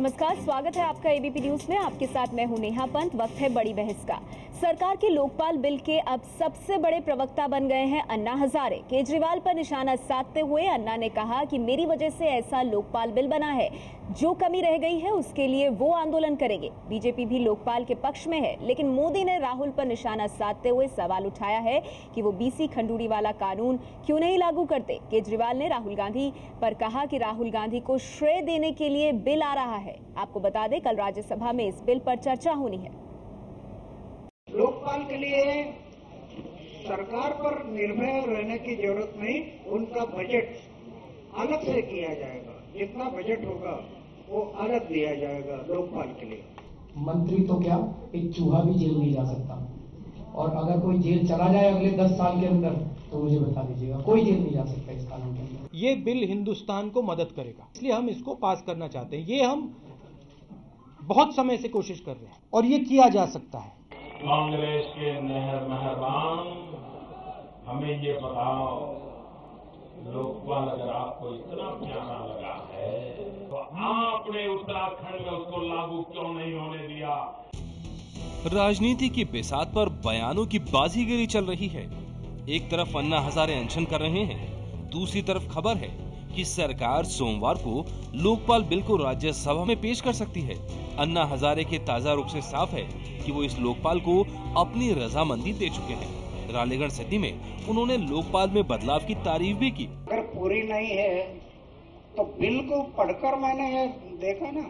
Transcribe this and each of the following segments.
नमस्कार, स्वागत है आपका एबीपी न्यूज में। आपके साथ मैं हूं नेहा पंत। वक्त है बड़ी बहस का। सरकार के लोकपाल बिल के अब सबसे बड़े प्रवक्ता बन गए हैं अन्ना हजारे। केजरीवाल पर निशाना साधते हुए अन्ना ने कहा कि मेरी वजह से ऐसा लोकपाल बिल बना है, जो कमी रह गई है उसके लिए वो आंदोलन करेंगे। बीजेपी भी लोकपाल के पक्ष में है, लेकिन मोदी ने राहुल पर निशाना साधते हुए सवाल उठाया है कि वो बीसी खंडूरी वाला कानून क्यों नहीं लागू करते। केजरीवाल ने राहुल गांधी पर कहा कि राहुल गांधी को श्रेय देने के लिए बिल आ रहा है। आपको बता दें, कल राज्यसभा में इस बिल पर चर्चा होनी है। लोकपाल के लिए सरकार पर निर्भर रहने की जरूरत नहीं, उनका बजट अलग से किया जाएगा। जितना बजट होगा वो अलग दिया जाएगा लोकपाल के लिए। मंत्री तो क्या, एक चूहा भी जेल नहीं जा सकता, और अगर कोई जेल चला जाए अगले 10 साल के अंदर तो मुझे बता दीजिएगा, कोई जेल नहीं जा सकता इस कानून के अंदर। ये बिल हिंदुस्तान को मदद करेगा, इसलिए हम इसको पास करना चाहते हैं। ये हम बहुत समय से कोशिश कर रहे हैं और ये किया जा सकता है। कांग्रेस के मेहरबान, हमें ये बताओ, लोकपाल अगर आपको इतना प्यारा लगा है तो आपने उत्तराखंड में उसको लागू क्यों नहीं होने दिया? राजनीति की बिसात पर बयानों की बाजीगरी चल रही है। एक तरफ अन्ना हजारे अनशन कर रहे हैं, दूसरी तरफ खबर है कि सरकार सोमवार को लोकपाल बिल को राज्यसभा में पेश कर सकती है। अन्ना हजारे के ताजा रुख से साफ है कि वो इस लोकपाल को अपनी रजामंदी दे चुके हैं। रालेगढ़ सिटी में उन्होंने लोकपाल में बदलाव की तारीफ भी की। अगर पूरी नहीं है तो बिल को पढ़कर मैंने ये देखा ना,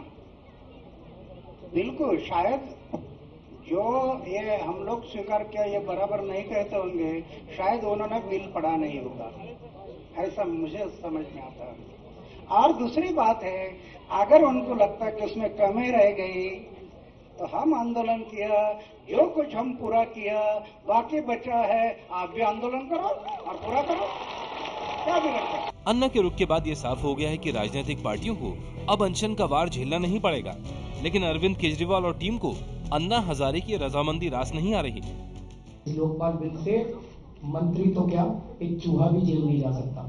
बिल को शायद जो ये हम लोग स्वीकार किया ये बराबर नहीं कहते होंगे, शायद उन्होंने बिल पढ़ा नहीं होगा, ऐसा मुझे समझ में आता है। और दूसरी बात है, अगर उनको लगता है कि उसमें कमी रह गई तो हम आंदोलन किया, जो कुछ हम पूरा किया, बाकी बचा है, आप भी आंदोलन करो और पूरा करो, क्या बिगड़ता है? अन्ना के रुख के बाद ये साफ हो गया है कि राजनीतिक पार्टियों को अब अनशन का वार झेलना नहीं पड़ेगा, लेकिन अरविंद केजरीवाल और टीम को अन्ना हजारे की रजामंदी रास नहीं आ रही। लोकपाल बिल से मंत्री तो क्या, एक चूहा भी जेल नहीं जा सकता,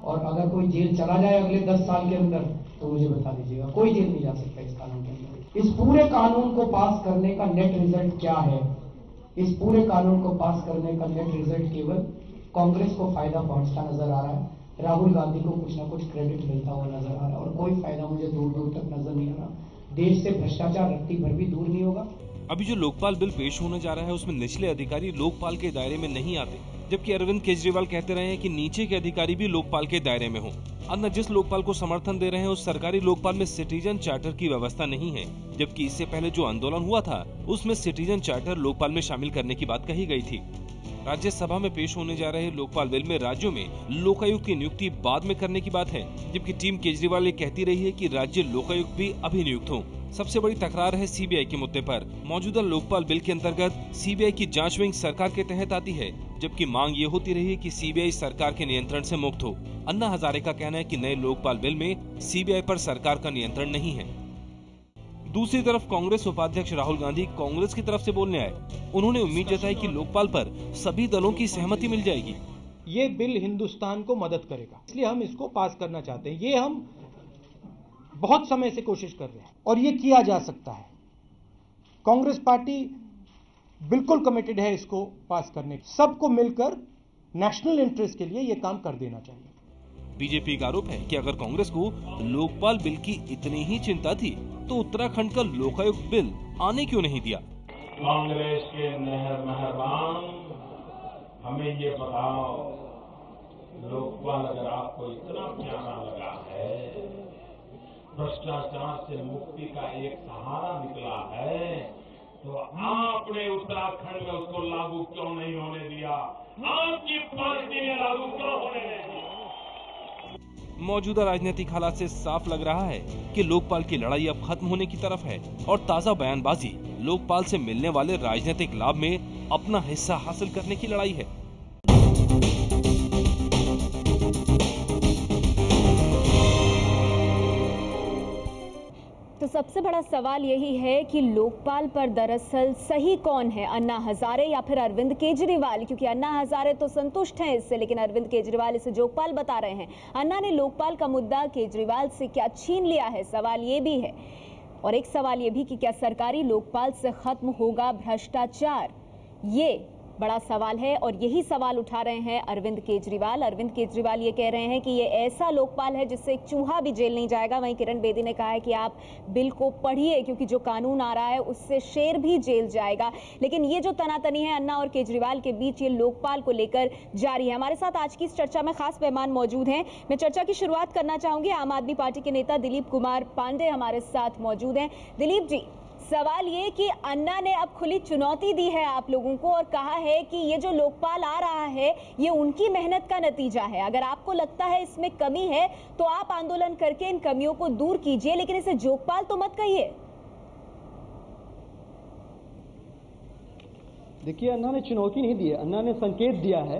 और अगर कोई जेल चला जाए अगले 10 साल के अंदर तो मुझे बता दीजिएगा, कोई जेल नहीं जा सकता इस कानून के अंदर। इस पूरे कानून को पास करने का नेट रिजल्ट क्या है? इस पूरे कानून को पास करने का नेट रिजल्ट केवल कांग्रेस को फायदा पहुंचता नजर आ रहा है। राहुल गांधी को कुछ ना कुछ क्रेडिट मिलता हुआ नजर आ रहा है, और कोई फायदा मुझे दूर दूर तक नजर नहीं आ रहा। देश से भ्रष्टाचार रत्ती भर भी दूर नहीं होगा। अभी जो लोकपाल बिल पेश होने जा रहा है उसमें निचले अधिकारी लोकपाल के दायरे में नहीं आते, जबकि अरविंद केजरीवाल कहते रहे हैं कि नीचे के अधिकारी भी लोकपाल के दायरे में हों। अन्ना जिस लोकपाल को समर्थन दे रहे हैं उस सरकारी लोकपाल में सिटीजन चार्टर की व्यवस्था नहीं है, जबकि इससे पहले जो आंदोलन हुआ था उसमें सिटीजन चार्टर लोकपाल में शामिल करने की बात कही गई थी। राज्यसभा में पेश होने जा रहे लोकपाल बिल में राज्यों में लोकायुक्त की नियुक्ति बाद में करने की बात है, जबकि टीम केजरीवाल ये कहती रही है कि राज्य लोकायुक्त भी अभी नियुक्त हों। सबसे बड़ी तकरार है सीबीआई के मुद्दे पर। मौजूदा लोकपाल बिल के अंतर्गत सीबीआई की जांच विंग सरकार के तहत आती है, जबकि मांग ये होती रही कि सीबीआई सरकार के नियंत्रण से मुक्त हो। अन्ना हजारे का कहना है कि नए लोकपाल बिल में सीबीआई पर सरकार का नियंत्रण नहीं है। दूसरी तरफ कांग्रेस उपाध्यक्ष राहुल गांधी कांग्रेस की तरफ से बोलने आए। उन्होंने उम्मीद जताई कि लोकपाल पर सभी दलों की सहमति मिल जाएगी। ये बिल हिंदुस्तान को मदद करेगा, इसलिए हम इसको पास करना चाहते हैं। ये हम बहुत समय से कोशिश कर रहे हैं और ये किया जा सकता है। कांग्रेस पार्टी बिल्कुल कमिटेड है इसको पास करने। सबको मिलकर नेशनल इंटरेस्ट के लिए ये काम कर देना चाहिए। बीजेपी का आरोप है कि अगर कांग्रेस को लोकपाल बिल की इतनी ही चिंता थी तो उत्तराखंड का लोकायुक्त बिल आने क्यों नहीं दिया? कांग्रेस के मेहरबान, हमें ये बताओ, लोकपाल अगर आपको इतना प्यारा लगा है, भ्रष्टाचार से मुक्ति का एक सहारा निकला है, तो आपने उत्तराखंड में उसको लागू क्यों नहीं होने दिया? आपकी पार्टी ने लागू क्यों होने नहीं दिया? मौजूदा राजनीतिक हालात से साफ लग रहा है कि लोकपाल की लड़ाई अब खत्म होने की तरफ है, और ताजा बयानबाजी लोकपाल से मिलने वाले राजनीतिक लाभ में अपना हिस्सा हासिल करने की लड़ाई है। तो सबसे बड़ा सवाल यही है कि लोकपाल पर दरअसल सही कौन है, अन्ना हजारे या फिर अरविंद केजरीवाल? क्योंकि अन्ना हजारे तो संतुष्ट हैं इससे, लेकिन अरविंद केजरीवाल इसे जोगपाल बता रहे हैं। अन्ना ने लोकपाल का मुद्दा केजरीवाल से क्या छीन लिया है, सवाल ये भी है। और एक सवाल ये भी कि क्या सरकारी लोकपाल से खत्म होगा भ्रष्टाचार, ये बड़ा सवाल है और यही सवाल उठा रहे हैं अरविंद केजरीवाल। अरविंद केजरीवाल ये कह रहे हैं कि ये ऐसा लोकपाल है जिससे एक चूहा भी जेल नहीं जाएगा। वहीं किरण बेदी ने कहा है कि आप बिल को पढ़िए क्योंकि जो कानून आ रहा है उससे शेर भी जेल जाएगा। लेकिन ये जो तनातनी है अन्ना और केजरीवाल के बीच, ये लोकपाल को लेकर जारी है। हमारे साथ आज की इस चर्चा में खास मेहमान मौजूद हैं। मैं चर्चा की शुरुआत करना चाहूंगी, आम आदमी पार्टी के नेता दिलीप कुमार पांडे हमारे साथ मौजूद हैं। दिलीप जी, सवाल ये कि अन्ना ने अब खुली चुनौती दी है आप लोगों को और कहा है कि ये जो लोकपाल आ रहा है ये उनकी मेहनत का नतीजा है। अगर आपको लगता है इसमें कमी है तो आप आंदोलन करके इन कमियों को दूर कीजिए, लेकिन इसे जोकपाल तो मत कहिए। देखिए, अन्ना ने चुनौती नहीं दी है, अन्ना ने संकेत दिया है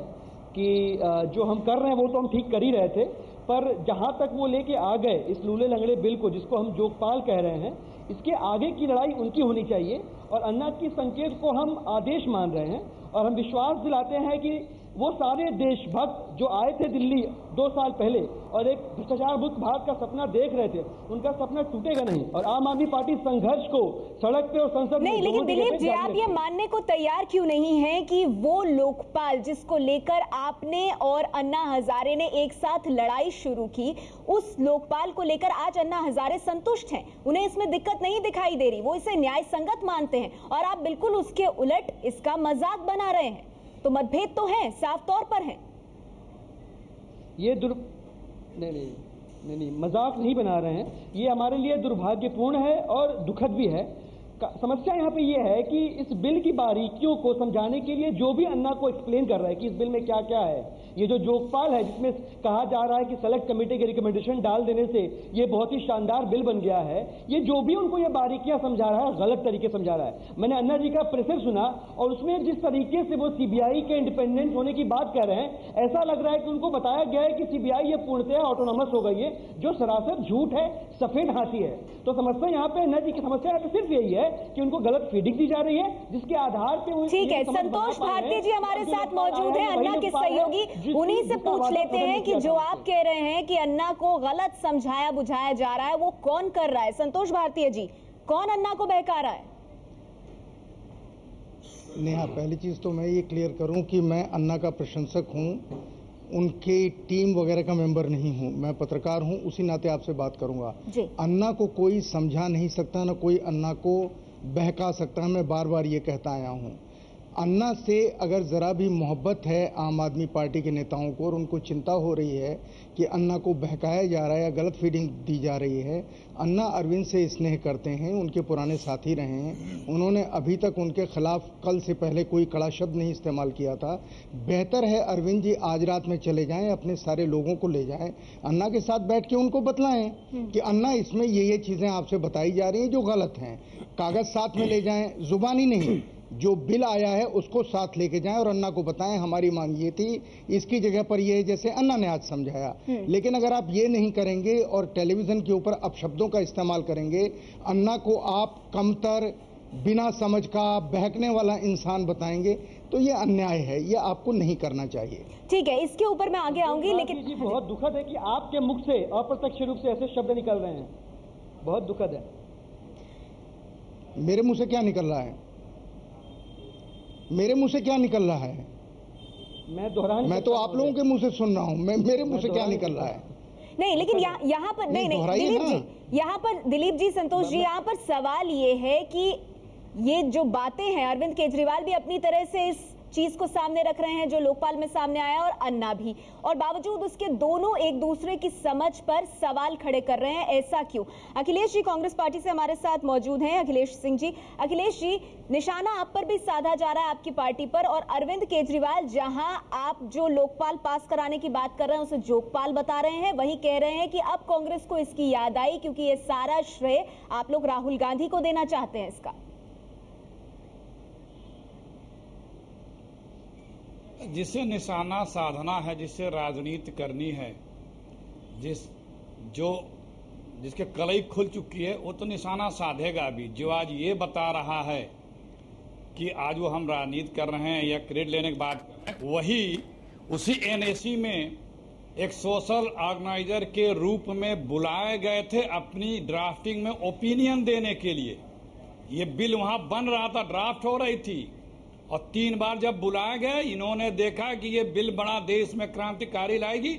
कि जो हम कर रहे हैं वो तो हम ठीक कर ही रहे थे, पर जहां तक वो लेके आ गए इस लूले लंगड़े बिल को, जिसको हम जोकपाल कह रहे हैं, इसके आगे की लड़ाई उनकी होनी चाहिए। और अन्ना की संकेत को हम आदेश मान रहे हैं और हम विश्वास दिलाते हैं कि वो सारे देशभक्त जो आए थे दिल्ली 2 साल पहले और एक भ्रष्टाचार मुक्त भारत का सपना देख रहे थे, उनका सपना टूटेगा नहीं। और आम आदमी पार्टी संघर्ष को सड़क पे और संसद में नहीं, लेकिन दिलीप जी, आप ये मानने को तैयार क्यों नहीं हैं कि वो लोकपाल जिसको लेकर आपने और अन्ना हजारे ने एक साथ लड़ाई शुरू की, उस लोकपाल को लेकर आज अन्ना हजारे संतुष्ट हैं, उन्हें इसमें दिक्कत नहीं दिखाई दे रही, वो इसे न्याय संगत मानते हैं और आप बिल्कुल उसके उलट इसका मजाक बना रहे हैं। तो मतभेद तो हैं, साफ तौर पर हैं। ये नहीं, मजाक नहीं बना रहे हैं। ये हमारे लिए दुर्भाग्यपूर्ण है और दुखद भी है। समस्या यहाँ पे ये है कि इस बिल की बारीकियों को समझाने के लिए जो भी अन्ना को एक्सप्लेन कर रहा है कि इस बिल में क्या क्या है, ये जो जोकपाल है जिसमें कहा जा रहा है कि सेलेक्ट कमेटी के रिकमेंडेशन डाल देने से ये बहुत ही शानदार बिल बन गया है, ये जो भी उनको ये बारीकियां समझा रहा है गलत तरीके समझा रहा है। मैंने अन्ना जी का प्रेसर सुना और उसमें जिस तरीके से वो सीबीआई के इंडिपेंडेंट होने की बात कर रहे हैं, ऐसा लग रहा है कि उनको बताया गया है कि सीबीआई ये पूर्णतः ऑटोनॉमस हो गई है, जो सरासर झूठ है, सफेद हाथी है। तो समस्या यहाँ पे अन्ना जी की समस्या यहाँ पे सिर्फ यही है कि उनको गलत फीडिंग दी जा रही है, जिसके आधार पे ठीक है। संतोष भारती जी हमारे साथ मौजूद हैं, अन्ना के सहयोगी, उन्हीं से पूछ लेते हैं कि जो आप कह रहे हैं कि अन्ना को गलत समझाया बुझाया जा रहा है, वो कौन कर रहा है? संतोष भारती जी, कौन अन्ना को बहका रहा है? नेहा, पहली चीज तो मैं ये क्लियर करूं कि मैं अन्ना का प्रशंसक हूं, उनकी टीम वगैरह का मेंबर नहीं हूं, मैं पत्रकार हूं, उसी नाते आपसे बात करूंगा। अन्ना को कोई समझा नहीं सकता, ना कोई अन्ना को बहका सकता है। मैं बार बार ये कहता आया हूं, अन्ना से अगर जरा भी मोहब्बत है आम आदमी पार्टी के नेताओं को और उनको चिंता हो रही है कि अन्ना को बहकाया जा रहा है या गलत फीडिंग दी जा रही है, अन्ना अरविंद से स्नेह करते हैं, उनके पुराने साथी रहे हैं, उन्होंने अभी तक उनके खिलाफ कल से पहले कोई कड़ा शब्द नहीं इस्तेमाल किया था। बेहतर है अरविंद जी आज रात में चले जाएं, अपने सारे लोगों को ले जाएं, अन्ना के साथ बैठ के उनको बतलाएं कि अन्ना इसमें ये चीजें आपसे बताई जा रही हैं जो गलत हैं, कागज साथ में ले जाएं, जुबानी नहीं, जो बिल आया है उसको साथ लेके जाएं और अन्ना को बताएं हमारी मांग ये थी, इसकी जगह पर ये, जैसे अन्ना ने आज समझाया। लेकिन अगर आप ये नहीं करेंगे और टेलीविजन के ऊपर अपशब्दों का इस्तेमाल करेंगे, अन्ना को आप कमतर, बिना समझ का, बहकने वाला इंसान बताएंगे, तो ये अन्याय है, ये आपको नहीं करना चाहिए। ठीक है, इसके ऊपर मैं आगे आऊंगी, लेकिन जी बहुत दुखद है कि आपके मुख से अप्रत्यक्ष रूप से ऐसे शब्द निकल रहे हैं, बहुत दुखद है। मेरे मुंह से क्या निकल रहा है? मेरे मुंह से क्या निकल रहा है? मैं तो आप लोगों के मुंह से सुन रहा हूं, मेरे मुंह से क्या निकल रहा है? नहीं, लेकिन यहाँ पर नहीं दिलीप जी, यहाँ पर दिलीप जी, संतोष जी, यहाँ पर सवाल ये है कि ये जो बातें हैं, अरविंद केजरीवाल भी अपनी तरह से इस चीज को सामने रख रहे हैं जो लोकपाल में सामने आया और अन्ना भी, और बावजूद उसके दोनों एक दूसरे की समझ पर सवाल खड़े कर रहे हैं। ऐसा क्यों? अखिलेश जी कांग्रेस पार्टी से हमारे साथ मौजूद हैं, अखिलेश सिंह जी। अखिलेश जी, निशाना आप पर भी साधा जा रहा है, आपकी पार्टी पर, और अरविंद केजरीवाल जहां आप जो लोकपाल पास कराने की बात कर रहे हैं उसे जोकपाल बता रहे हैं, वहीं कह रहे हैं कि अब कांग्रेस को इसकी याद आई क्योंकि ये सारा श्रेय आप लोग राहुल गांधी को देना चाहते हैं इसका। जिसे निशाना साधना है, जिससे राजनीति करनी है, जिसके कलई खुल चुकी है, वो तो निशाना साधेगा भी। जो आज ये बता रहा है कि आज वो हम राजनीति कर रहे हैं या क्रेडिट लेने की बात, वही उसी एनएसी में एक सोशल ऑर्गेनाइजर के रूप में बुलाए गए थे अपनी ड्राफ्टिंग में ओपिनियन देने के लिए। ये बिल वहां बन रहा था, ड्राफ्ट हो रही थी, और 3 बार जब बुलाए गए, इन्होंने देखा कि ये बिल बड़ा देश में क्रांतिकारी लाएगी,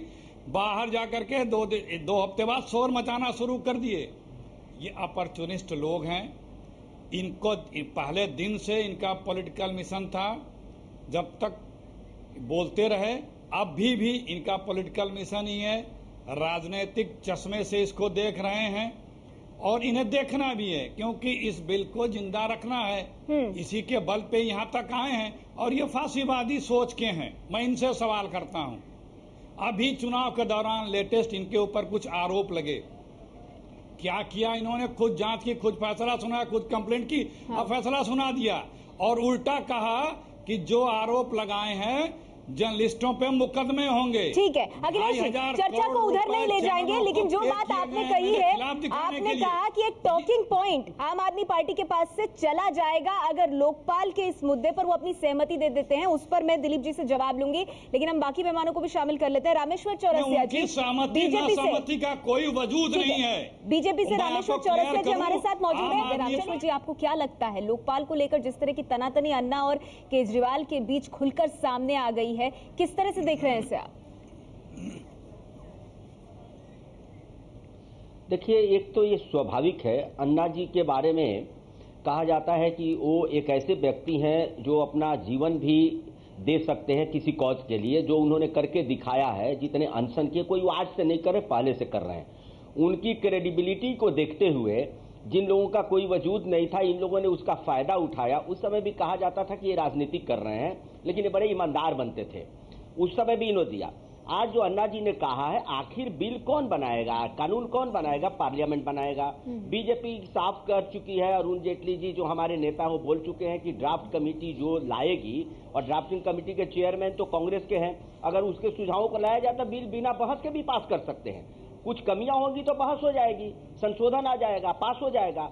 बाहर जाकर के 2 हफ्ते बाद शोर मचाना शुरू कर दिए। ये अपॉर्चुनिस्ट लोग हैं। इनको पहले दिन से इनका पॉलिटिकल मिशन था, जब तक बोलते रहे। अब भी इनका पॉलिटिकल मिशन ही है। राजनीतिक चश्मे से इसको देख रहे हैं और इन्हें देखना भी है, क्योंकि इस बिल को जिंदा रखना है। इसी के बल पे यहाँ तक आए हैं और ये फांसीवादी सोच के हैं। मैं इनसे सवाल करता हूँ, अभी चुनाव के दौरान लेटेस्ट इनके ऊपर कुछ आरोप लगे, क्या किया इन्होंने? खुद जांच की, खुद फैसला सुना, खुद कंप्लेंट की, अब फैसला सुना दिया और उल्टा कहा कि जो आरोप लगाए हैं जर्नलिस्टों पे मुकदमे होंगे। ठीक है अखिलेश जी, चर्चा को उधर नहीं ले जाएंगे, लेकिन जो बात आपने कही है, आपने कहा कि एक टॉकिंग पॉइंट आम आदमी पार्टी के पास से चला जाएगा अगर लोकपाल के इस मुद्दे पर वो अपनी सहमति दे देते हैं। उस पर मैं दिलीप जी से जवाब लूंगी, लेकिन हम बाकी मेहमानों को भी शामिल कर लेते हैं। रामेश्वर चौरसिया जी, सहमति का कोई वजूद नहीं है। बीजेपी से रामेश्वर चौरसिया जी हमारे साथ मौजूद है। रामेश्वर जी, आपको क्या लगता है लोकपाल को लेकर जिस तरह की तनातनी अन्ना और केजरीवाल के बीच खुलकर सामने आ गई है, किस तरह से देख रहे हैं इसे आप? देखिए, एक तो ये स्वाभाविक है, अन्ना जी के बारे में कहा जाता है कि वो एक ऐसे व्यक्ति हैं जो अपना जीवन भी दे सकते हैं किसी कॉज के लिए, जो उन्होंने करके दिखाया है। जितने अनशन किए, कोई आज से नहीं करे, पहले से कर रहे हैं। उनकी क्रेडिबिलिटी को देखते हुए जिन लोगों का कोई वजूद नहीं था, इन लोगों ने उसका फायदा उठाया। उस समय भी कहा जाता था कि ये राजनीति कर रहे हैं, लेकिन ये बड़े ईमानदार बनते थे, उस समय भी इन्होंने दिया। आज जो अन्ना जी ने कहा है, आखिर बिल कौन बनाएगा, कानून कौन बनाएगा? पार्लियामेंट बनाएगा। बीजेपी साफ कर चुकी है, अरुण जेटली जी जो हमारे नेता वो बोल चुके हैं कि ड्राफ्ट कमेटी जो लाएगी, और ड्राफ्टिंग कमेटी के चेयरमैन तो कांग्रेस के हैं, अगर उसके सुझावों को लाया जाता बिल बिना बहस के भी पास कर सकते हैं। कुछ कमियां होंगी तो बहस हो जाएगी, संशोधन आ जाएगा, पास हो जाएगा।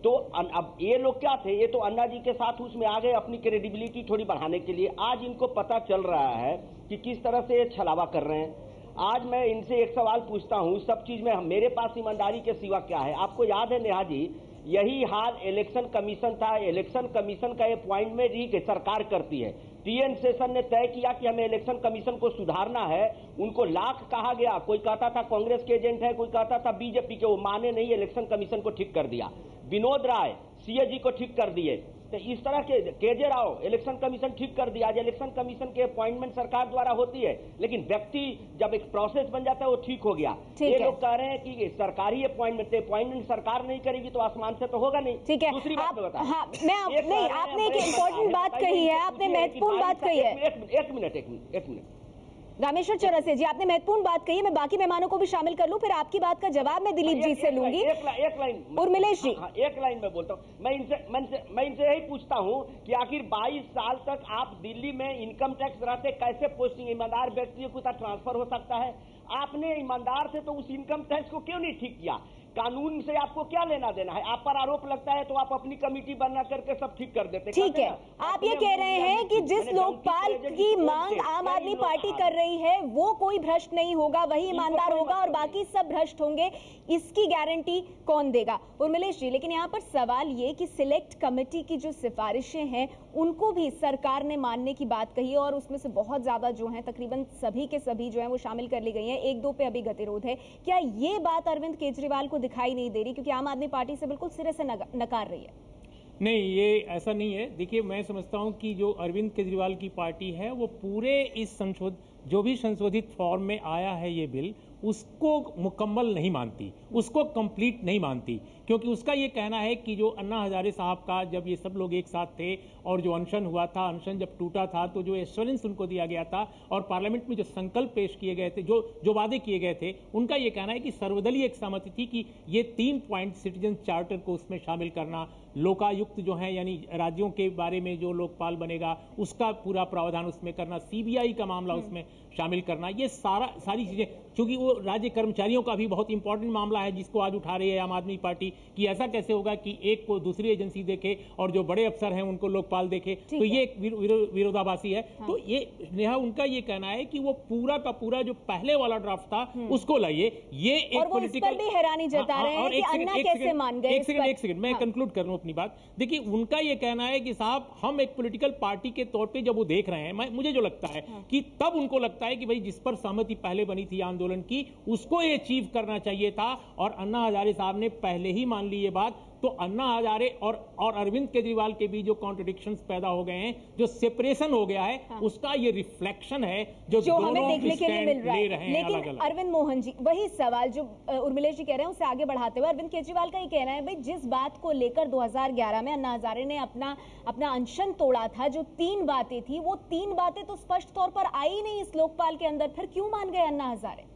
तो अब ये लोग क्या थे, ये तो अन्ना जी के साथ उसमें आ गए अपनी क्रेडिबिलिटी थोड़ी बढ़ाने के लिए। आज इनको पता चल रहा है कि किस तरह से ये छलावा कर रहे हैं। आज मैं इनसे एक सवाल पूछता हूं, सब चीज में मेरे पास ईमानदारी के सिवा क्या है? आपको याद है नेहा जी, यही हाल इलेक्शन कमीशन था। इलेक्शन कमीशन का अपॉइंटमेंट ही सरकार करती है। टीएन सेशन ने तय किया कि हमें इलेक्शन कमीशन को सुधारना है। उनको लाख कहा गया, कोई कहता था कांग्रेस के एजेंट है, कोई कहता था बीजेपी के, वो माने नहीं, इलेक्शन कमीशन को ठीक कर दिया। विनोद राय सीएजी को ठीक कर दिए। तो इस तरह के केजे राव इलेक्शन कमीशन ठीक कर दिया। आज इलेक्शन कमीशन के अपॉइंटमेंट सरकार द्वारा होती है, लेकिन व्यक्ति जब एक प्रोसेस बन जाता है वो ठीक हो गया। ये लोग कह रहे हैं कि सरकारी अपॉइंटमेंट सरकार नहीं करेगी तो आसमान से तो होगा नहीं। ठीक है, दूसरी बात बताओ। हाँ, आपने एक इम्पोर्टेंट बात कही है, आपने महत्वपूर्ण बात कही है। एक मिनट रामेश्वर चौरसिया जी, आपने महत्वपूर्ण बात कही है। मैं बाकी मेहमानों को भी शामिल कर लूं, फिर आपकी बात का जवाब मैं दिलीप जी से लूंगी। एक लाइन उर्मिलेश जी, एक लाइन में बोलता हूँ। मैं इनसे यही पूछता हूँ कि आखिर 22 साल तक आप दिल्ली में इनकम टैक्स रहते, कैसे पोस्टिंग ईमानदार व्यक्ति को ट्रांसफर हो सकता है? आपने ईमानदार से तो उस इनकम टैक्स को क्यों नहीं ठीक किया? कानून से आपको क्या लेना देना है? आप पर आरोप लगता है तो आप अपनी कमेटी बना करके सब ठीक कर देते। ठीक है, आप ये कह रहे हैं कि जिस लोकपाल की मांग आम आदमी पार्टी कर रही है वो कोई भ्रष्ट नहीं होगा, वही ईमानदार होगा और बाकी सब भ्रष्ट होंगे, इसकी गारंटी कौन देगा? उर्मिलेश जी, लेकिन यहाँ पर सवाल ये कि सिलेक्ट कमेटी की जो सिफारिशें हैं उनको भी सरकार ने मानने की बात कही है और उसमें से बहुत ज्यादा जो है, तकरीबन सभी के सभी जो है वो शामिल कर ली गई हैं। 1-2 पे अभी गतिरोध है। क्या ये बात अरविंद केजरीवाल को दिखाई नहीं दे रही, क्योंकि आम आदमी पार्टी से बिल्कुल सिरे से नकार रही है? नहीं, ये ऐसा नहीं है। देखिए, मैं समझता हूं कि जो अरविंद केजरीवाल की पार्टी है वो पूरे इस जो भी संशोधित फॉर्म में आया है ये बिल, उसको मुकम्मल नहीं मानती, उसको कंप्लीट नहीं मानती, क्योंकि उसका ये कहना है कि जो अन्ना हजारे साहब का जब ये सब लोग एक साथ थे और जो अनशन हुआ था, अनशन जब टूटा था तो जो एश्योरेंस उनको दिया गया था और पार्लियामेंट में जो संकल्प पेश किए गए थे, जो वादे किए गए थे, उनका ये कहना है कि सर्वदलीय एक सहमति थी कि ये 3 पॉइंट सिटीजन चार्टर को उसमें शामिल करना, लोकायुक्त जो है यानी राज्यों के बारे में जो लोकपाल बनेगा उसका पूरा प्रावधान उसमें करना, सीबीआई का मामला उसमें शामिल करना, ये सारी चीजें, क्योंकि वो राज्य कर्मचारियों का भी बहुत इंपॉर्टेंट मामला है जिसको आज उठा रही है आम आदमी पार्टी कि ऐसा कैसे होगा कि एक को दूसरी एजेंसी देखे और जो बड़े अफसर हैं उनको लोकपाल देखे, तो ये एक विरोधाभासी है। तो ये नेहा उनका ये कहना है कि वो पूरा का पूरा जो पहले वाला ड्राफ्ट था उसको लाइए, ये एक पॉलिटिकल भी हैरानी जता रहे हैं कि अन्ना कैसे मान गए। एक सेकंड मैं कंक्लूड कर लूं अपनी बात। देखिए उनका ये कहना है कि साहब हम एक पॉलिटिकल पार्टी के तौर पे जब वो देख रहे हैं, मुझे जो लगता है कि तब उनको लगता है कि भाई जिस पर सहमति पहले बनी थी आंदोलन की उसको ये अचीव करना चाहिए था, और अन्ना हजारे साहब ने पहले ही मान ली ये बात। तो अन्ना हजारे और अरविंद केजरीवाल के बीच जो कॉन्ट्रडिक्शंस पैदा हो गए हैं, जो सेपरेशन हो गया है, उसका ये रिफ्लेक्शन है जो हमें देखने के लिए मिल रहा है। लेकिन अलग-अलग। अरविंद मोहन जी, वही सवाल जो उर्मिलेश जी कह रहे हैं उससे आगे बढ़ाते हुए अरविंद केजरीवाल का ये कहना है भाई जिस बात को लेकर 2011 में अन्ना हजारे ने अपना अनशन तोड़ा था, जो 3 बातें थी, वो 3 बातें तो स्पष्ट तौर पर आई नहीं इस लोकपाल के अंदर, फिर क्यों मान गए अन्ना हजारे?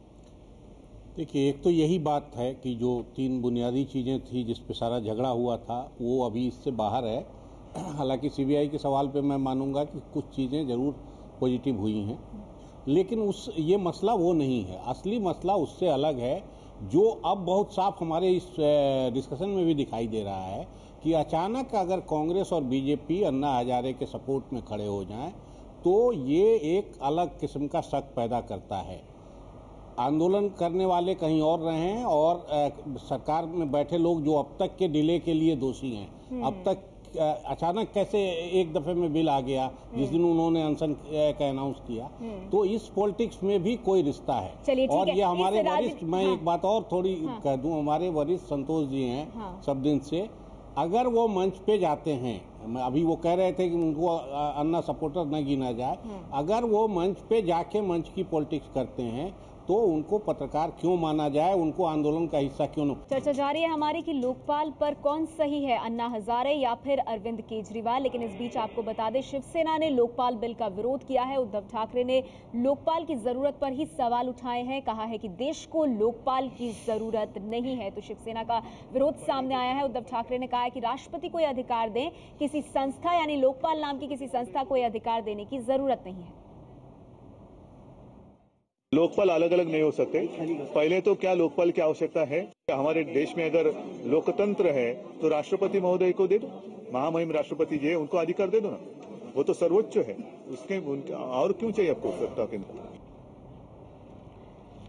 देखिए, एक तो यही बात है कि जो 3 बुनियादी चीज़ें थी जिस पे सारा झगड़ा हुआ था वो अभी इससे बाहर है। हालांकि सीबीआई के सवाल पे मैं मानूंगा कि कुछ चीज़ें ज़रूर पॉजिटिव हुई हैं, लेकिन ये मसला वो नहीं है। असली मसला उससे अलग है जो अब बहुत साफ हमारे इस डिस्कशन में भी दिखाई दे रहा है कि अचानक अगर कांग्रेस और बीजेपी अन्ना हजारे के सपोर्ट में खड़े हो जाएं तो ये एक अलग किस्म का शक पैदा करता है। आंदोलन करने वाले कहीं और रहे हैं और सरकार में बैठे लोग जो अब तक के डिले के लिए दोषी हैं, अब तक अचानक कैसे एक दफे में बिल आ गया जिस दिन उन्होंने अनशन का अनाउंस किया, तो इस पॉलिटिक्स में भी कोई रिश्ता है। और ये हमारे वरिष्ठ, मैं एक बात और थोड़ी कह दूं, हमारे वरिष्ठ संतोष जी हैं सब दिन से, अगर वो मंच पे जाते हैं, अभी वो कह रहे थे कि उनको अन्ना सपोर्टर न गिना जाए, अगर वो मंच पे जाके मंच की पॉलिटिक्स करते हैं तो उनको पत्रकार क्यों माना जाए, उनको आंदोलन का हिस्सा क्यों न? चर्चा जारी है हमारी कि लोकपाल पर कौन सही है, अन्ना हजारे या फिर अरविंद केजरीवाल। लेकिन इस बीच आपको बता दें, शिवसेना ने लोकपाल बिल का विरोध किया है। उद्धव ठाकरे ने लोकपाल की जरूरत पर ही सवाल उठाए हैं, कहा है कि देश को लोकपाल की जरूरत नहीं है। तो शिवसेना का विरोध सामने आया है। उद्धव ठाकरे ने कहा है कि राष्ट्रपति को यह अधिकार दें, किसी संस्था यानी लोकपाल नाम की किसी संस्था को यह अधिकार देने की जरूरत नहीं है। लोकपाल अलग अलग नहीं हो सकते। पहले तो क्या लोकपाल की आवश्यकता है? हमारे देश में अगर लोकतंत्र है तो राष्ट्रपति महोदय को दे दो, महामहिम राष्ट्रपति जी है उनको अधिकार दे दो ना, वो तो सर्वोच्च है, उसके और क्यों चाहिए आपको सत्ता केंद्र?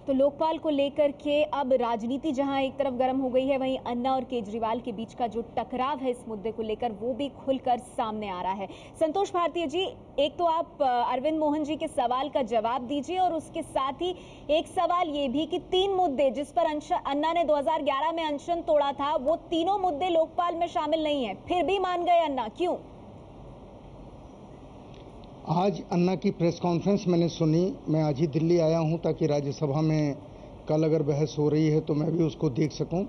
तो लोकपाल को लेकर के अब राजनीति जहां एक तरफ गर्म हो गई है, वहीं अन्ना और केजरीवाल के बीच का जो टकराव है इस मुद्दे को लेकर वो भी खुलकर सामने आ रहा है। संतोष भारतीय जी, एक तो आप अरविंद मोहन जी के सवाल का जवाब दीजिए और उसके साथ ही एक सवाल ये भी कि 3 मुद्दे जिस पर अन्ना ने 2011 में अनशन तोड़ा था, वो तीनों मुद्दे लोकपाल में शामिल नहीं है, फिर भी मान गए अन्ना, क्यों? आज अन्ना की प्रेस कॉन्फ्रेंस मैंने सुनी। मैं आज ही दिल्ली आया हूं ताकि राज्यसभा में कल अगर बहस हो रही है तो मैं भी उसको देख सकूं।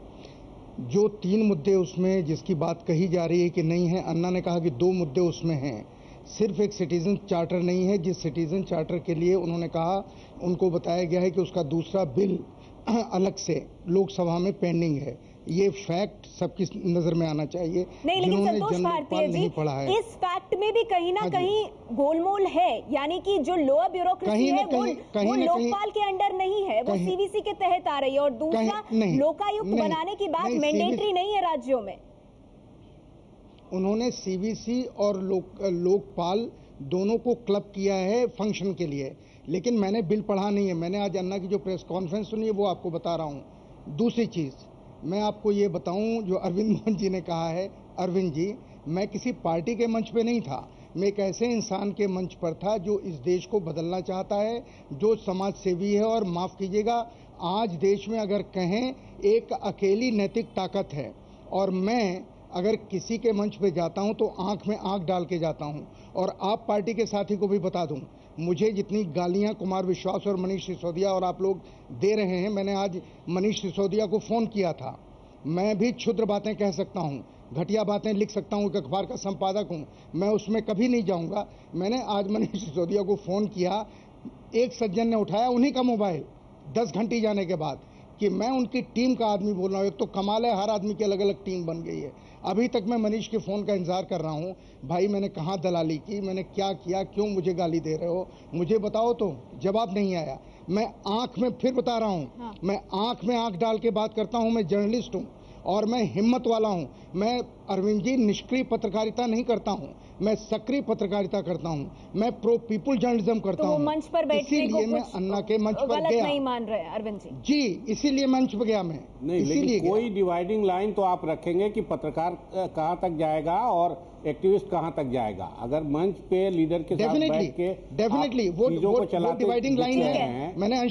जो 3 मुद्दे उसमें जिसकी बात कही जा रही है कि नहीं है, अन्ना ने कहा कि 2 मुद्दे उसमें हैं। सिर्फ एक सिटीजन चार्टर नहीं है, जिस सिटीजन चार्टर के लिए उन्होंने कहा, उनको बताया गया है कि उसका दूसरा बिल अलग से लोकसभा में पेंडिंग है। ये फैक्ट सबकी नजर में आना चाहिए। नहीं, लेकिन संतोष भारतीय जी, इस फैक्ट में भी कहीं ना कहीं गोलमोल है, यानी कि जो लोअर ब्यूरोक्रेसी है वो लोकपाल के अंडर नहीं है, वो सीवीसी के तहत आ रही है। और दूसरा, लोकायुक्त बनाने की बात मैंडेटरी नहीं है राज्यों में। उन्होंने सीवीसी और लोकपाल दोनों को क्लब किया है फंक्शन के लिए, लेकिन मैंने बिल पढ़ा नहीं है। मैंने आज अन्ना की जो प्रेस कॉन्फ्रेंस सुनी है वो आपको बता रहा हूँ। दूसरी चीज मैं आपको ये बताऊं, जो अरविंद मोहन जी ने कहा है, अरविंद जी, मैं किसी पार्टी के मंच पे नहीं था, मैं एक ऐसे इंसान के मंच पर था जो इस देश को बदलना चाहता है, जो समाज सेवी है। और माफ कीजिएगा, आज देश में अगर कहें एक अकेली नैतिक ताकत है, और मैं अगर किसी के मंच पे जाता हूं तो आंख में आंख डाल के जाता हूं। और आप पार्टी के साथी को भी बता दूं, मुझे जितनी गालियां कुमार विश्वास और मनीष सिसोदिया और आप लोग दे रहे हैं, मैंने आज मनीष सिसोदिया को फोन किया था। मैं भी क्षुद्र बातें कह सकता हूं, घटिया बातें लिख सकता हूं, एक अखबार का संपादक हूं, मैं उसमें कभी नहीं जाऊंगा। मैंने आज मनीष सिसोदिया को फोन किया, एक सज्जन ने उठाया उन्हीं का मोबाइल 10 घंटे जाने के बाद, कि मैं उनकी टीम का आदमी बोल रहा हूँ। एक तो कमाल है, हर आदमी की अलग अलग टीम बन गई है। अभी तक मैं मनीष के फ़ोन का इंतजार कर रहा हूँ। भाई, मैंने कहाँ दलाली की, मैंने क्या किया, क्यों मुझे गाली दे रहे हो, मुझे बताओ। तो जवाब नहीं आया। मैं आंख में, फिर बता रहा हूं, हाँ। मैं आंख में आंख डाल के बात करता हूं। मैं जर्नलिस्ट हूं और मैं हिम्मत वाला हूं। मैं अरविंद जी निष्क्रिय पत्रकारिता नहीं करता हूं, मैं सक्रिय पत्रकारिता करता हूं। मैं प्रो पीपुल जर्नलिज्म करता हूं। तो वो मंच पर बैठने को मैं अन्ना के मंच पर गलत गया नहीं मान रहे अरविंद जी? जी, इसीलिए मंच पर गया मैं। नहीं, लेकिन कोई डिवाइडिंग लाइन तो आप रखेंगे कि पत्रकार कहां तक जाएगा और एक्टिविस्ट कहां तक जाएगा। अगर मंच पे लीडर के साथ बैठ के डेफिनेटली वो डिवाइडिंग लाइन है। मैंने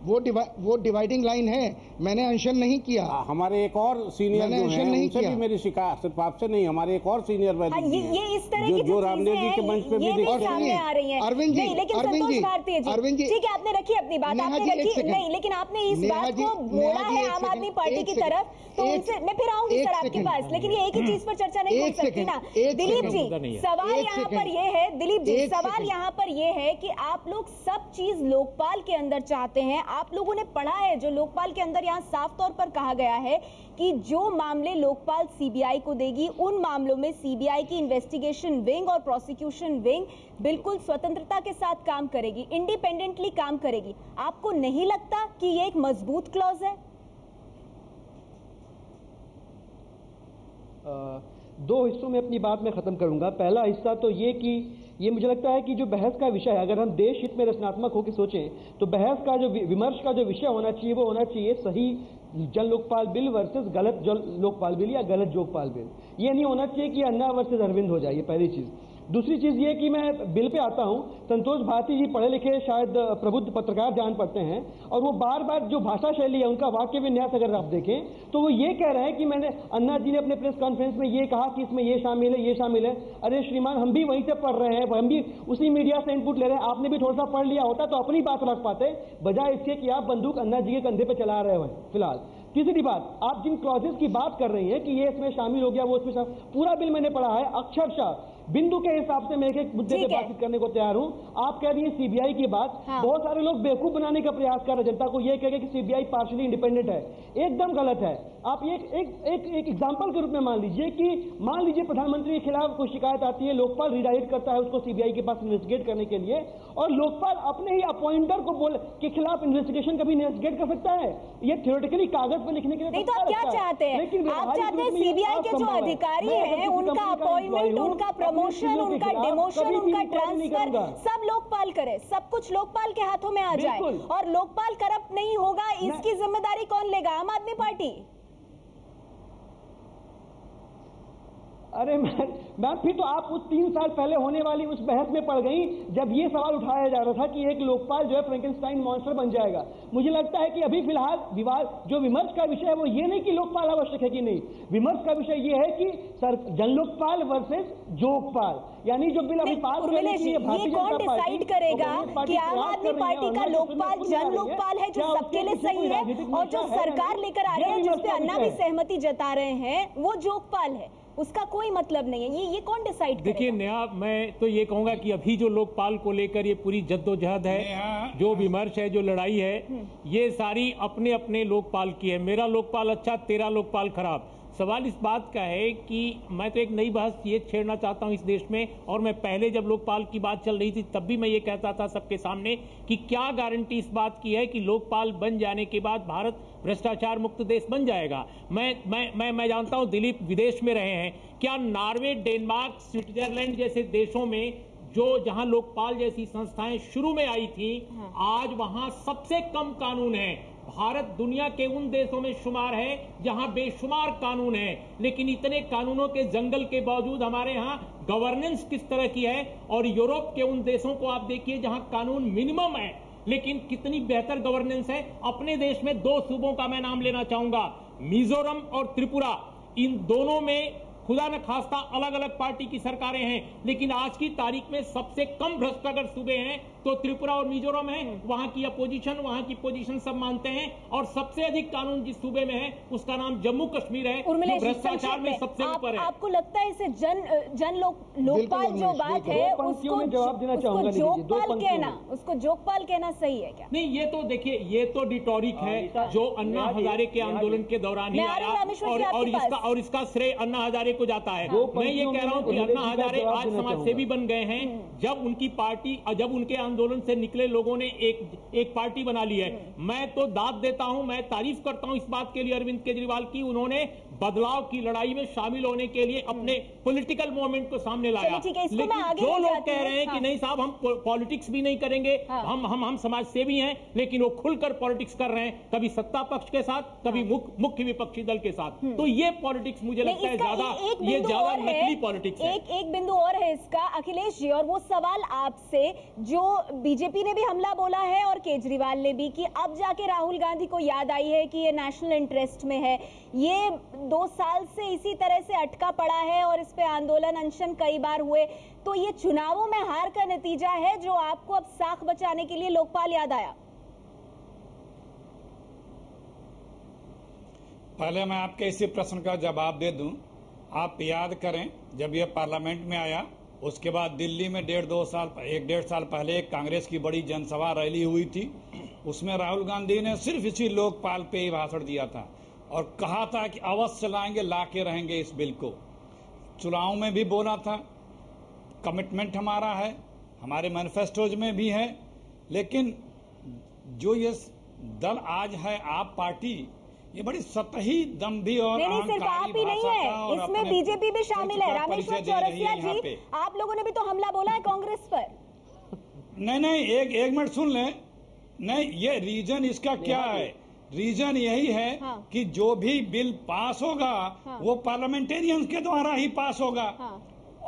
वो डिवाइडिंग लाइन है, मैंने अनशन नहीं किया। हमारे एक और सीनियर जो हैं उनसे भी मेरी शिकायत सिर्फ आपसे नहीं, हमारे एक और सीनियर ये इस तरह की जो रामदेव जी के मंच पे भी सामने आ रही हैं। अरविंद जी, लेकिन संतोष भारतीय जी, ठीक है, आपने रखी अपनी बात, आपने रखी नहीं, लेकिन आपने इस बात को मोड़ा है आम आदमी पार्टी की तरफ, तो उनसे मैं फिर आऊंगी सर आपके पास, लेकिन ये एक ही चीज पर चर्चा नहीं हो सकती ना। दिलीप जी, सवाल यहाँ पर ये है, दिलीप जी सवाल यहाँ पर ये है कि आप लोग सब चीज लोकपाल के अंदर चाहते हैं। आप लोगों ने पढ़ा है जो लोकपाल के अंदर यहाँ साफ तौर पर कहा गया है कि जो मामले लोकपाल सीबीआई को देगी, उन मामलों में सीबीआई की इन्वेस्टिगेशन विंग और प्रोसिक्यूशन विंग बिल्कुल स्वतंत्रता के साथ काम करेगी, इंडिपेंडेंटली काम करेगी। आपको नहीं लगता कि ये एक मजबूत क्लॉज है? दो हिस्सों में अपनी बात में खत्म करूंगा। पहला हिस्सा तो ये कि ये मुझे लगता है कि जो बहस का विषय है, अगर हम देश हित में रचनात्मक होकर सोचें तो बहस का जो विमर्श का जो विषय होना चाहिए वो होना चाहिए सही जन लोकपाल बिल वर्सेस गलत जन लोकपाल बिल या गलत लोकपाल बिल। ये नहीं होना चाहिए कि अन्ना वर्सेस अरविंद हो जाए, ये पहली चीज। दूसरी चीज ये कि मैं बिल पे आता हूं, संतोष भारती जी पढ़े लिखे शायद प्रबुद्ध पत्रकार जान पड़ते हैं, और वो बार बार जो भाषा शैली है उनका वाक्य विन्यास अगर आप देखें तो वो ये कह रहे हैं कि मैंने अन्ना जी ने अपने प्रेस कॉन्फ्रेंस में ये कहा कि इसमें ये शामिल है, ये शामिल है। अरे श्रीमान, हम भी वहीं से पढ़ रहे हैं, हम भी उसी मीडिया से इनपुट ले रहे हैं। आपने भी थोड़ा सा पढ़ लिया होता तो अपनी बात रख पाते, बजाय इसके कि आप बंदूक अन्ना जी के कंधे पे चला रहे हो फिलहाल। तीसरी बात, आप जिन क्लॉजेस की बात कर रही हैं कि ये इसमें शामिल हो गया, वो इसमें पूरा बिल मैंने पढ़ा है अक्षरशः बिंदु के हिसाब से मैं एक मुद्दे पे बातचीत करने को तैयार हूं। आप कह रही हैं सीबीआई की बात, हाँ। बहुत सारे लोग बेवकूफ बनाने का प्रयास कर रहे हैं जनता को, ये कह कि सीबीआई पार्शियली इंडिपेंडेंट है। एकदम गलत है। आप एक एग्जांपल के रूप में मान लीजिए प्रधानमंत्री के खिलाफ कोई शिकायत आती है, लोकपाल रिडायरेक्ट करता है उसको सीबीआई के पास इन्वेस्टिगेट करने के लिए, और लोकपाल अपने ही अपॉइंटर को के खिलाफ इन्वेस्टिगेशन कभी इन्वेस्टिगेट कर सकता है। ये थ्योरेटिकली कागज पर लिखने के लिए नहीं, तो आप क्या चाहते हैं? आप चाहते हैं सीबीआई के जो अधिकारी हैं उनका अपॉइंटमेंट, उनका प्रमोशन, उनका डिमोशन, उनका ट्रांसफर सब लोकपाल करे, सब कुछ लोकपाल के हाथों में आ जाए, और लोकपाल करप्ट नहीं होगा, इसकी जिम्मेदारी कौन लेगा? आम आदमी पार्टी। अरे मैम फिर तो आप उस 3 साल पहले होने वाली उस बहस में पड़ गई जब ये सवाल उठाया जा रहा था कि एक लोकपाल जो है फ्रैंकेनस्टाइन मॉन्स्टर बन जाएगा। मुझे लगता है कि अभी फिलहाल विवाद जो विमर्श का विषय है वो ये नहीं कि लोकपाल आवश्यक है कि नहीं, विमर्श का विषय ये है कि जन लोकपाल वर्सेस जोकपाल, यानी जो बिल अभी पास करने के लिए भारतीय कौन डिसाइड करेगा कि आम आदमी पार्टी का लोकपाल जन लोकपाल है जो सबके लिए सही है, और जो सरकार लेकर आ रही है जिसपे अन्ना भी सहमति जता रहे हैं वो जोकपाल है, उसका कोई मतलब नहीं है। ये कौन डिसाइड करेगा? देखिए नया, मैं तो ये कहूंगा कि अभी जो लोकपाल को लेकर ये पूरी जद्दोजहद है, जो विमर्श है, जो लड़ाई है, ये सारी अपने अपने लोकपाल की है। मेरा लोकपाल अच्छा, तेरा लोकपाल खराब। सवाल इस बात का है कि मैं तो एक नई बहस ये छेड़ना चाहता हूं इस देश में, और मैं पहले जब लोकपाल की बात चल रही थी तब भी मैं ये कहता था सबके सामने कि क्या गारंटी इस बात की है कि लोकपाल बन जाने के बाद भारत भ्रष्टाचार मुक्त देश बन जाएगा। मैं जानता हूं दिलीप विदेश में रहे हैं, क्या नॉर्वे, डेनमार्क, स्विट्जरलैंड जैसे देशों में जहां लोकपाल जैसी संस्थाएं शुरू में आई थी, आज वहां सबसे कम कानून है। भारत दुनिया के उन देशों में शुमार है जहां बेशुमार कानून है, लेकिन इतने कानूनों के जंगल के बावजूद हमारे यहां गवर्नेंस किस तरह की है। और यूरोप के उन देशों को आप देखिए जहां कानून मिनिमम है लेकिन कितनी बेहतर गवर्नेंस है। अपने देश में 2 सूबों का मैं नाम लेना चाहूंगा, मिजोरम और त्रिपुरा। इन दोनों में खुदा न खास्ता अलग अलग पार्टी की सरकारें हैं, लेकिन आज की तारीख में सबसे कम भ्रष्ट अगर सूबे हैं तो त्रिपुरा और मिजोरम है। वहां की अपोजिशन, वहां की पोजीशन सब मानते हैं, और सबसे अधिक कानून जिस सूबे में है उसका नाम जम्मू कश्मीर है, जो भ्रष्टाचार में सबसे ऊपर है। आपको लगता है इसे जन लोकपाल जो बात है उसको जोकपाल कहना सही है क्या? नहीं, ये तो देखिए, ये तो डिटोरिक है जो अन्ना हजारे के आंदोलन के दौरान ही आया, और इसका श्रेय अन्ना हजारे को जाता है। मैं ये कह रहा हूं कि अन्ना हजारे आज समाजसेवी बन गए हैं जब उनकी पार्टी, जब उनके आंदोलन से निकले लोगों ने एक पार्टी बना ली है। मैं तो दाद देता हूं, मैं तारीफ करता हूं इस बात के लिए अरविंद केजरीवाल की, उन्होंने बदलाव की लड़ाई में शामिल होने के लिए अपने पॉलिटिकल मूवमेंट को सामने लाया। लेकिन जो लोग कह रहे हैं कि नहीं साहब हम पॉलिटिक्स भी नहीं करेंगे, हम समाज सेवी हैं, लेकिन वो खुलकर पॉलिटिक्स कर रहे हैं, कभी सत्ता पक्ष के साथ, कभी मुख्य विपक्षी दल के साथ। तो ये पॉलिटिक्स मुझे लगता है ज्यादा नकली पॉलिटिक्स है। एक बिंदु और है इसका अखिलेश जी, और वो सवाल आपसे जो बीजेपी ने भी हमला बोला है और केजरीवाल ने भी, कि अब जाके राहुल गांधी को याद आई है कि ये नेशनल इंटरेस्ट में है। ये 2 साल से इसी तरह से अटका पड़ा है और इस पे आंदोलन अनशन कई बार हुए, तो ये चुनावों में हार का नतीजा है जो आपको अब साख बचाने के लिए लोकपाल याद आया? पहले मैं आपके इसी प्रश्न का जवाब दे दूं। आप याद करें जब ये पार्लियामेंट में आया, उसके बाद दिल्ली में 1.5 साल पहले एक कांग्रेस की बड़ी जनसभा रैली हुई थी। उसमें राहुल गांधी ने सिर्फ इसी लोकपाल पे ही भाषण दिया था और कहा था कि अवश्य लाएंगे, ला के रहेंगे इस बिल को। चुनाव में भी बोला था, कमिटमेंट हमारा है, हमारे मैनिफेस्टोज में भी है। लेकिन जो ये दल आज है आप पार्टी, ये बड़ी सतही दम्भी और सिर्फ आप ही नहीं है, इसमें बीजेपी भी शामिल है। रामेश्वर चौरसिया जी, आप लोगों ने भी तो हमला बोला है कांग्रेस पर। नहीं, एक मिनट सुन लें। नहीं, ये रीजन इसका क्या है? रीजन यही है कि जो भी बिल पास होगा वो पार्लियामेंटेरियंस के द्वारा ही पास होगा।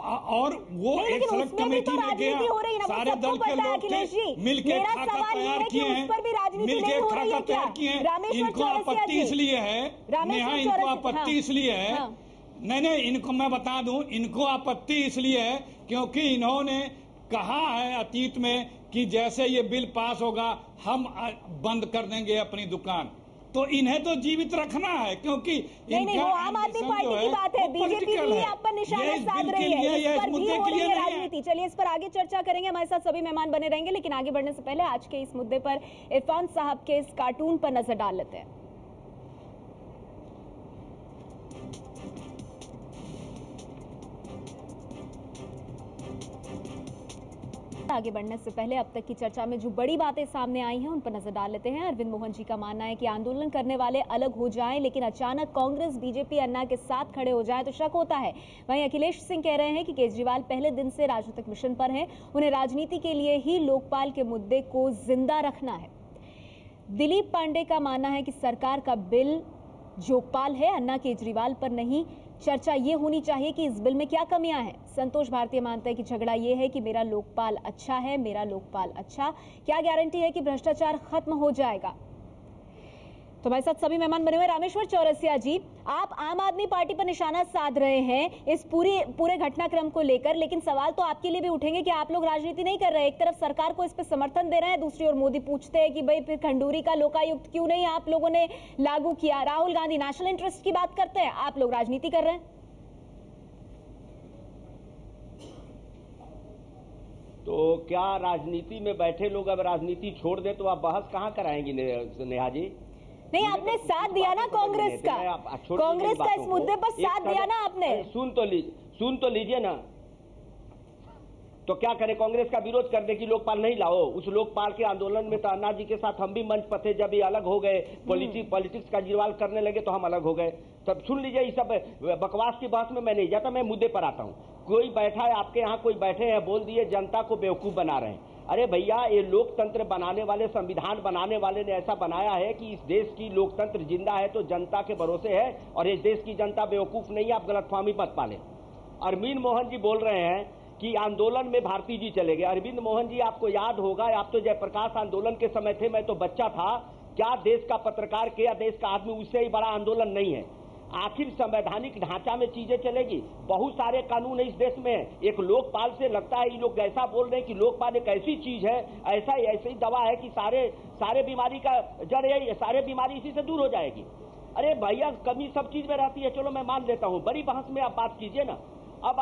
और वो एक सेलेक्ट कमेटी में गया, सारे दल के लोग थे, मिलके खाका तैयार किए हैं, मिलके खाका तैयार किए हैं। इनको आपत्ति इसलिए है, नेहा, इनको आपत्ति इसलिए है, नहीं, इनको मैं बता दूं, इनको आपत्ति इसलिए है क्योंकि इन्होंने कहा है अतीत में कि जैसे ये बिल पास होगा हम बंद कर देंगे अपनी दुकान। तो इन्हें तो जीवित रखना है क्योंकि नहीं, वो आम आदमी पार्टी की बात है, बीजेपी भी आप पर निशाना साध रही है, इस पर भी हो रही है राजनीति। चलिए इस पर आगे चर्चा करेंगे, हमारे साथ सभी मेहमान बने रहेंगे, लेकिन आगे बढ़ने से पहले आज के इस मुद्दे पर इरफान साहब के इस कार्टून पर नजर डाल लेते हैं। आगे बढ़ने से पहले अब तक की चर्चा में जो बड़ी बातें सामने आई हैं उन पर नजर डाल लेते हैं। अरविंद मोहन जी का मानना है कि आंदोलन करने वाले अलग हो जाएं, लेकिन अचानक कांग्रेस, बीजेपी, अन्ना के साथ खड़े हो जाएं तो शक होता है। वहीं अखिलेश सिंह कह रहे हैं कि केजरीवाल पहले दिन से राजनीतिक मिशन पर हैं, उन्हें राजनीति के लिए ही लोकपाल के मुद्दे को जिंदा रखना है। दिलीप पांडे का मानना है कि सरकार का बिल जोगपाल है, अन्ना केजरीवाल पर नहीं। चर्चा ये होनी चाहिए कि इस बिल में क्या कमियां हैं। संतोष भारतीय मानते हैं कि झगड़ा ये है कि मेरा लोकपाल अच्छा है, मेरा लोकपाल अच्छा, क्या गारंटी है कि भ्रष्टाचार खत्म हो जाएगा। तो हमारे साथ सभी मेहमान बने हुए। रामेश्वर चौरसिया जी, आप आम आदमी पार्टी पर निशाना साध रहे हैं इस पूरे घटनाक्रम को लेकर, लेकिन सवाल तो आपके लिए भी उठेंगे कि आप लोग राजनीति नहीं कर रहे। एक तरफ सरकार को इस पर समर्थन दे रहे हैं, दूसरी ओर मोदी पूछते हैं कि भाई फिर खंडूरी का लोकायुक्त क्यों नहीं आप लोगों ने लागू किया। राहुल गांधी नेशनल इंटरेस्ट की बात करते हैं, आप लोग राजनीति कर रहे हैं। तो क्या राजनीति में बैठे लोग अब राजनीति छोड़ दे तो आप बहस कहाँ कराएंगी नेहा जी? नहीं, आपने साथ दिया ना कांग्रेस का, कांग्रेस का इस मुद्दे पर साथ दिया ना आपने। सुन तो लीजिए ना। तो क्या करे, कांग्रेस का विरोध कर दे कि लोकपाल नहीं लाओ। उस लोकपाल के आंदोलन में तो अन्ना जी के साथ हम भी मंच पर थे, जब ये अलग हो गए, पॉलिटिक्स का जिरवाल करने लगे तो हम अलग हो गए। तब सुन लीजिए, इस सब बकवास की बहस में मैं नहीं जाता, मैं मुद्दे पर आता हूँ। कोई बैठा है आपके यहाँ, कोई बैठे हैं बोल दिए जनता को बेवकूफ बना रहे हैं। अरे भैया, ये लोकतंत्र बनाने वाले, संविधान बनाने वाले ने ऐसा बनाया है कि इस देश की लोकतंत्र जिंदा है तो जनता के भरोसे है, और इस देश की जनता बेवकूफ नहीं है, आप गलतफहमी मत पालें। अरविंद मोहन जी बोल रहे हैं कि आंदोलन में भारती जी चले गए। अरविंद मोहन जी, आपको याद होगा, आप तो जयप्रकाश आंदोलन के समय थे, मैं तो बच्चा था। क्या देश का पत्रकार के या देश का आदमी, उससे ही बड़ा आंदोलन नहीं है। आखिर संवैधानिक ढांचा में चीजें चलेगी। बहुत सारे कानून है इस देश में। एक लोकपाल से लगता है ये लोग ऐसा बोल रहे हैं कि लोकपाल एक ऐसी चीज है, ऐसी दवा है कि सारे बीमारी का जड़ है, सारे बीमारी इसी से दूर हो जाएगी। अरे भैया, कमी सब चीज में रहती है, चलो मैं मान लेता हूँ, बड़ी बहस में आप बात कीजिए ना। अब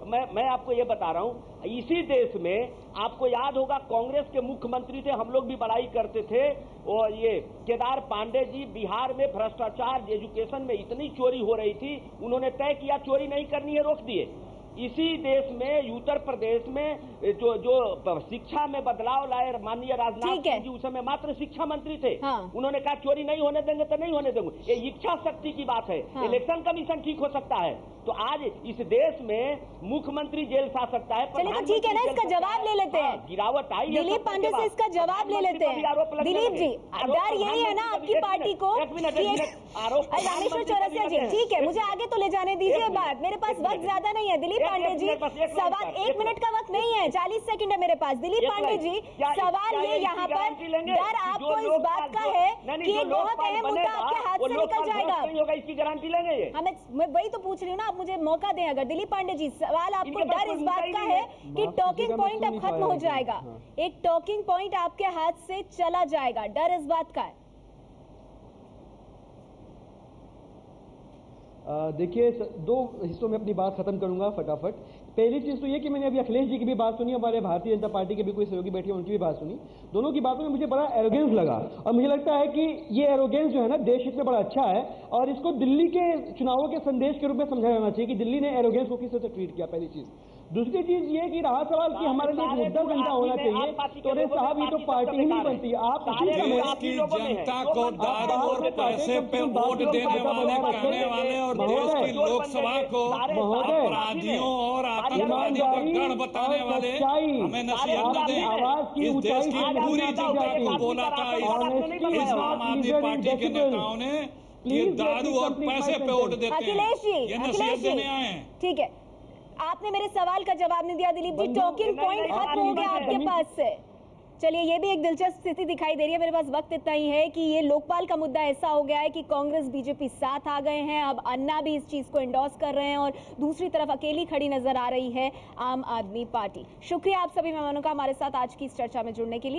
मैं आपको ये बता रहा हूँ, इसी देश में आपको याद होगा कांग्रेस के मुख्यमंत्री थे, हम लोग भी बड़ाई करते थे, और ये केदार पांडे जी बिहार में भ्रष्टाचार एजुकेशन में इतनी चोरी हो रही थी, उन्होंने तय किया चोरी नहीं करनी है, रोक दिए। इसी देश में उत्तर प्रदेश में जो शिक्षा में बदलाव लाए माननीय राजनाथ सिंह जी, उस समय मात्र शिक्षा मंत्री थे। उन्होंने कहा चोरी नहीं होने देंगे तो नहीं होने देंगे। ये इच्छा शक्ति की बात है। इलेक्शन कमीशन ठीक हो सकता है तो आज इस देश में मुख्यमंत्री जेल जा सकता है। चलिए तो ठीक है ना, इसका जवाब ले लेते हैं। गिरावट आई। दिलीप पांडे से इसका जवाब ले लेते हैं। दिलीप जी, डर यही है ना आपकी पार्टी को? रामेश्वर चौरसिया जी, ठीक है, मुझे आगे तो ले जाने दीजिए बात, मेरे पास वक्त ज्यादा नहीं है। दिलीप पांडे जी, सवाल 1 मिनट का वक्त नहीं है, 40 सेकंड है मेरे पास। दिलीप पांडे जी, सवाल ये यहाँ पर डर आपको इस बात का है कि एक बहुत अहम मुद्दा आपके हाथ से निकल जाएगा, इसकी गारंटी लेंगे ये? मैं वही तो पूछ रही हूँ ना, आप मुझे मौका दें। अगर दिलीप पांडे जी, सवाल आपको डर इस बात का है कि टॉकिंग पॉइंट अब खत्म हो जाएगा, एक टॉकिंग पॉइंट आपके हाथ से चला जाएगा, डर इस बात का है? देखिए, 2 हिस्सों में अपनी बात खत्म करूंगा फटाफट। पहली चीज तो ये कि मैंने अभी अखिलेश जी की भी बात सुनी, हमारे भारतीय जनता पार्टी के भी कोई सहयोगी बैठे उनकी भी बात सुनी। दोनों की बातों में मुझे बड़ा एरोगेंस लगा और मुझे लगता है कि ये एरोगेंस जो है ना देश हित में बड़ा अच्छा है और इसको दिल्ली के चुनावों के संदेश के रूप में समझा जाना चाहिए कि दिल्ली ने एरोगेंस को किस तरह से ट्रीट किया। पहली चीज। दूसरी चीज ये कि रहा सवाल कि हमारे लिए मुद्दा घंटा होना चाहिए, तो अरे साहब ये तो पार्टी ही नहीं बनती। आप देश की जनता को दारू और पैसे पे वोट देने वाले, कहने वाले और देश की लोकसभा को अपराधियों और आतंकवादियों का गढ़ बताने वाले हमें नसीहत दें। इस देश की पूरी जनता को बोला था इस आम आदमी पार्टी के नेताओं ने कि दारू और पैसे पे वोट देते हैं, ये नसीहत देने आए हैं। ठीक है, आपने मेरे सवाल का जवाब नहीं दिया दिलीप जी, टॉकिंग पॉइंट खत्म हो गया आपके पास से। चलिए, ये भी एक दिलचस्प स्थिति दिखाई दे रही है। मेरे पास वक्त इतना ही है कि ये लोकपाल का मुद्दा ऐसा हो गया है कि कांग्रेस बीजेपी साथ आ गए हैं, अब अन्ना भी इस चीज को एंडोर्स कर रहे हैं और दूसरी तरफ अकेली खड़ी नजर आ रही है आम आदमी पार्टी। शुक्रिया आप सभी मेहमानों का हमारे साथ आज की इस चर्चा में जुड़ने के लिए।